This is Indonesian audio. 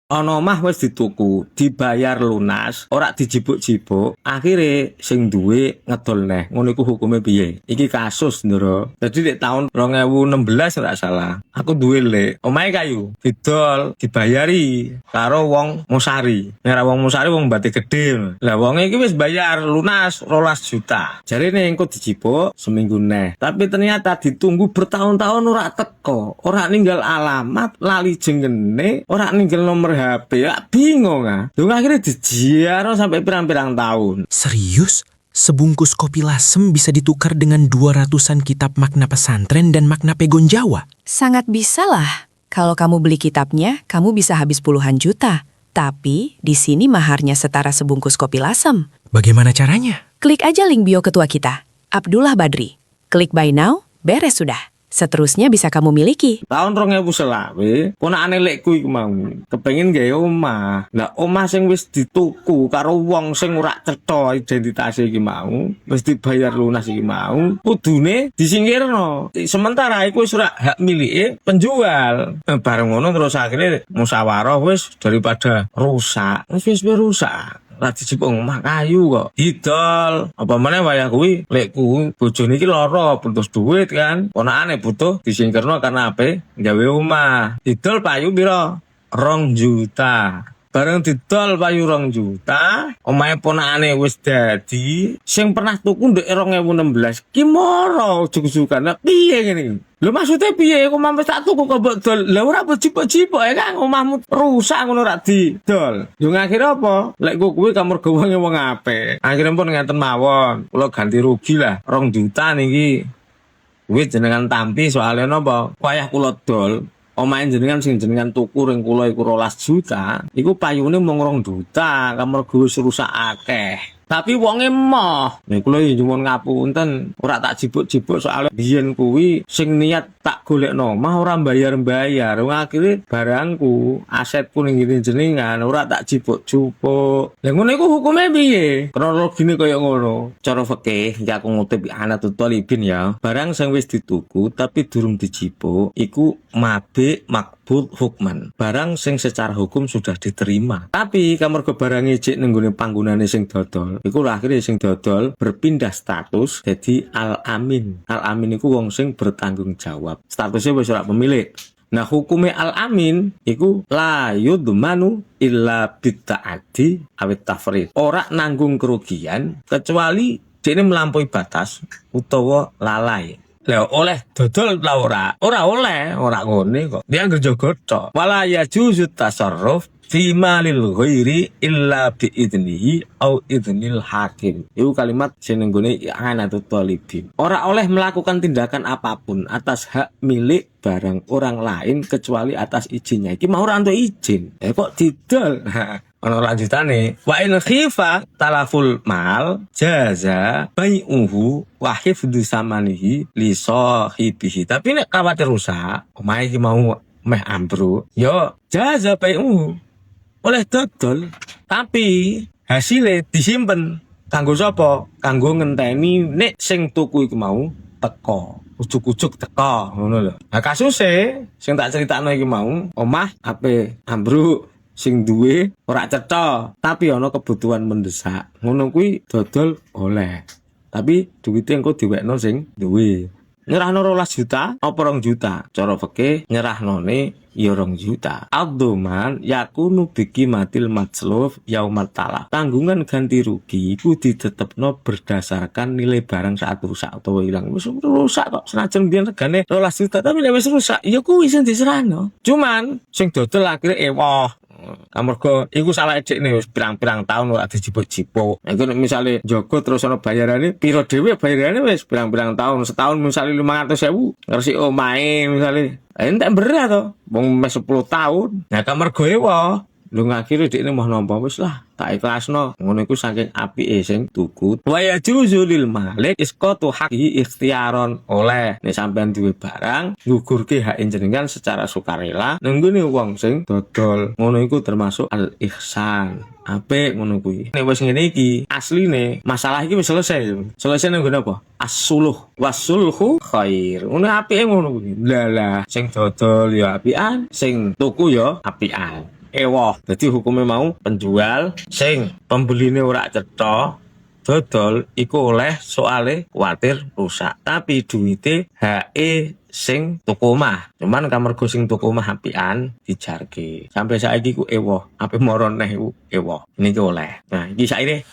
Ana omah wis dituku, dibayar lunas, ora dijibuk-jibuk, akhire sing duwe ngedol neh. Ngono iku hukume piye? Iki kasus, Ndoro. Dadi nek taun 2016 ora salah, aku duwe lek omahe kayu, didol, dibayari karo wong Mosari. Nek wong Mosari wong Bati Gedhe. Lah wonge iki wis bayar lunas 12 juta. Jarine engko dijibuk seminggu neh. Tapi ternyata ditunggu bertahun-tahun ora teko, ora ninggal alamat, lali jengene, ora ninggal nomor HP, ya bingung ah. Dong akhirnya dijiaro sampai pirang-pirang tahun. Serius? Sebungkus kopi lasem bisa ditukar dengan 200-an kitab makna pesantren dan makna pegon Jawa? Sangat bisa lah. Kalau kamu beli kitabnya, kamu bisa habis puluhan juta. Tapi di sini maharnya setara sebungkus kopi lasem. Bagaimana caranya? Klik aja link bio ketua kita, Abdullah Badri. Klik buy now, beres sudah. Seterusnya bisa kamu miliki. Tahun 2020, ponakane lekku iku mau kepengin gawe omah. Lah omah sing wis dituku karo wong sing ora cetha identitas iki mau, wis dibayar lunas iki mau, kudune disingkirno. Sementara iku wis ora hak milike penjual. Bareng ngono terus akhirnya musyawarah wis daripada rusak. Wis rusak. Lah dijipuk omah kayu kok. Didol. Apa meneh wayah kuwi lekku bojone iki lara butuh duit kan. Ponakane butuh disingkirno karena ape gawe omah. Didol payu pira? 2 juta. Bareng didol payu 2 juta, omahe ponakane wis dadi sing pernah tuku ndek 2016 ki moro ujug-ujugan. Lah piye ngene iki? Lho maksudnya piye kok mampus tak tuku kok mbok dol. Lah ora becipok-cipok ya kan omahmu rusak ngono ora didol. Yo akhire apa? Lek kuwi kamar gawange wong apik. Akhire pun ngenten mawon. Kula ganti rugi lah 2 juta niki. Kuwi jenengan tampi soalnya napa? Wayah kula dol. Omahe jenengan sing jenengan tuku ring kula iku 12 juta, iku payune mung 2 juta, kamar gue rusak akeh. Tapi wonge moh. Nek kula nyuwun ngapunten, ora tak jibuk-jibuk soalnya biyen kuwi sing niat tak golekno omah ora bayar-bayar. Wong akhire barangku, asetku ning ngene jenengan ora tak jibuk-jibuk. Lah ngono iku hukume piye? Kronologine kaya ngono. Cara fikih, iki aku ngutip Anatul Talibin ya. Barang sing wis dituku tapi durung dijibuk, iku mabe makbul hukman. Barang sing secara hukum sudah diterima. Tapi kamar barangnya cek nenggone panggunane sing dodol. Iku akhirnya sing dodol berpindah status jadi al-amin. Al-amin iku wong sing bertanggung jawab. Statusnya wis ora pemilik. Nah hukumnya al-amin iku la yudmanu illa bitta'ati awit tafrid. Ora nanggung kerugian kecuali dene melampaui batas utawa lalai. Lah oleh dodol ta ora oleh, ora ngene kok. Dia ngerjaga tok. Wala yajuzu tasarruf fi malil ghairi illa bi idnihi au idnil hakim. Itu kalimat sing nggone Anatul Talibin. Ora oleh melakukan tindakan apapun atas hak milik barang orang lain kecuali atas izinnya. Iki mau ora entuk izin. Kok didol? Ono lanjutane wa in khifa talaful mal jaza bai'uhu wa hifdzu samanihi li sahibihi. Tapi nek khawatir rusak, omahe iki mau meh ambruk, yo jaza bai'uhu. Oleh dodol, tapi hasilnya disimpen kanggo sapa? Kanggo ngenteni nek sing tuku iku mau teko. Ujuk-ujuk teko ngono lho. Nah kasuse sing tak critakno iki mau, omah ape ambruk. Sing duwe ora cetha, tapi ana kebutuhan mendesak. Ngono kuwi dodol oleh. Tapi duwite engko diwekno sing duwe. Nyerahno 12 juta apa 2 juta? Cara fikih nyerahnone ya 2 juta. Ad-dhaman yakunu biqimatil matsluf yaumat talaf. Tanggungan ganti rugi iku ditetepno berdasarkan nilai barang saat rusak atau ilang. Wis rusak kok senajan biyen regane 12 juta, tapi nek wis rusak ya kuwi sing diserahno. Cuman sing dodol akhire ewoh. Amarga iku salah ejekne wis pirang-pirang tahun ora dijipuk-jipuk. Iku nek misale njogo terus ana bayarane pira dhewe bayarane wis pirang-pirang tahun. Setahun misale 500.000 ngresik omahe misale. Entek berat to. Wong mes 10 tahun. Nah kamarga ewa. Lho ngakhire dekne mau nampa wis lah tak ikhlasno. Ngono iku saking apike sing tuku. Wa yajuzu lil malik isqatu haqqi ikhtiaron oleh nek sampean duwe barang ngugurke hak jenengan secara sukarela nenggone wong sing dodol. Ngono iku termasuk al ihsan. Apik ngono kuwi. Nek wis ngene iki asline masalah iki wis selesai. Selesai nang ngene apa? As-suluh was-sulhu khair. Ngono apike ngono kuwi. Lah sing dodol ya apian, sing tuku ya apian. ewoh. Dadi hukume mau penjual sing pembeline ora cetha dodol iku oleh soale kuwatir rusak. Tapi duwite HE sing tuku omah. Cuman kamargo sing tuku omah apian dijarke. Sampai saiki ku ewoh, ape moro neh ku ewoh. Niki oleh. Nah, iki saire.